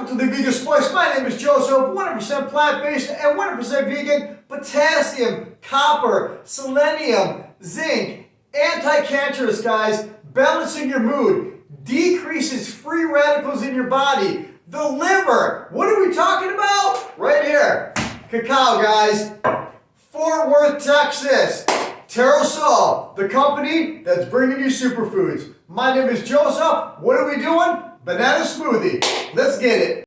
Welcome to the Vegan Spice. My name is Joseph, 100% plant-based and 100% vegan. Potassium, copper, selenium, zinc, anti-cancerous, guys. Balancing your mood, decreases free radicals in your body. The liver, what are we talking about? Right here. Cacao, guys. Fort Worth, Texas. Terrasol, the company that's bringing you superfoods. My name is Joseph. What are we doing? Banana smoothie. Let's get it.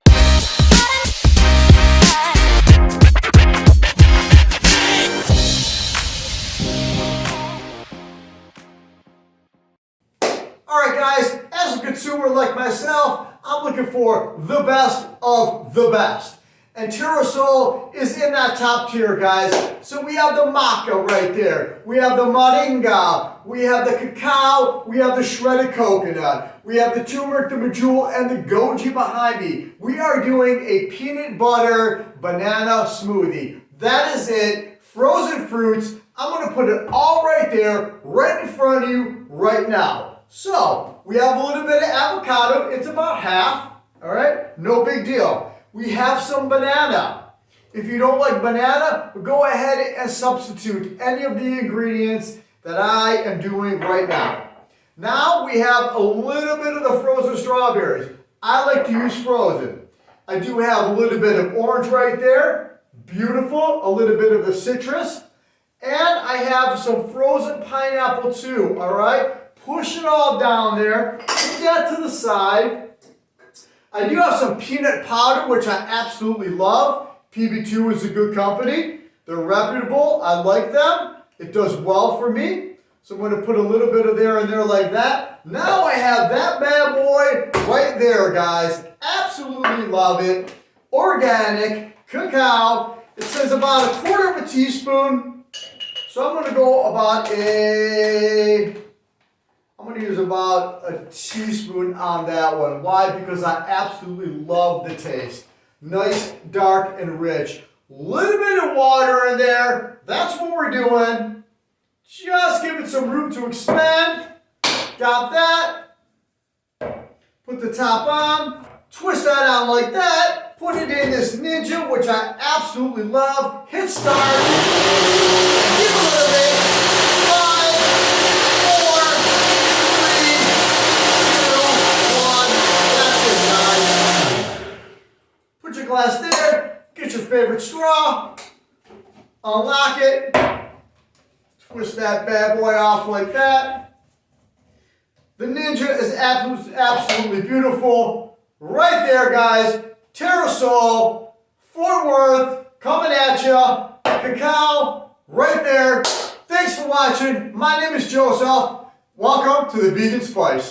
Alright guys, as a consumer like myself, I'm looking for the best of the best. And Terrasol is in that top tier, guys. So we have the maca right there. We have the moringa. We have the cacao. We have the shredded coconut. We have the turmeric, the medjool, and the goji behind me. We are doing a peanut butter banana smoothie. That is it. Frozen fruits. I'm going to put it all right there, right in front of you right now. So we have a little bit of avocado. It's about half. All right? No big deal. We have some banana. If you don't like banana, go ahead and substitute any of the ingredients that I am doing right now. Now we have a little bit of the frozen strawberries. I like to use frozen. I do have a little bit of orange right there. Beautiful. A little bit of the citrus. And I have some frozen pineapple too, all right? Push it all down there. Put that to the side. I do have some peanut powder, which I absolutely love. PB2 is a good company. They're reputable. I like them. It does well for me. So I'm going to put a little bit of there and there like that. Now I have that bad boy right there, guys. Absolutely love it. Organic cacao. It says about 1/4 teaspoon. So I'm going to go about I'm going to use about a teaspoon on that one. Why? Because I absolutely love the taste. Nice, dark, and rich. Little bit of water in there. That's what we're doing. Just give it some room to expand. Got that. Put the top on. Twist that out like that. Put it in this Ninja, which I absolutely love. Hit start. Give a little bit. 5, 4, 3, 2, 1. That's it, guys. Put your glass there. Get your favorite straw. Unlock it. Twist that bad boy off like that. The Ninja is absolutely beautiful. Right there, guys. Terrasol, Fort Worth, coming at ya. Cacao, right there. Thanks for watching. My name is Joseph. Welcome to the Vegan Spice.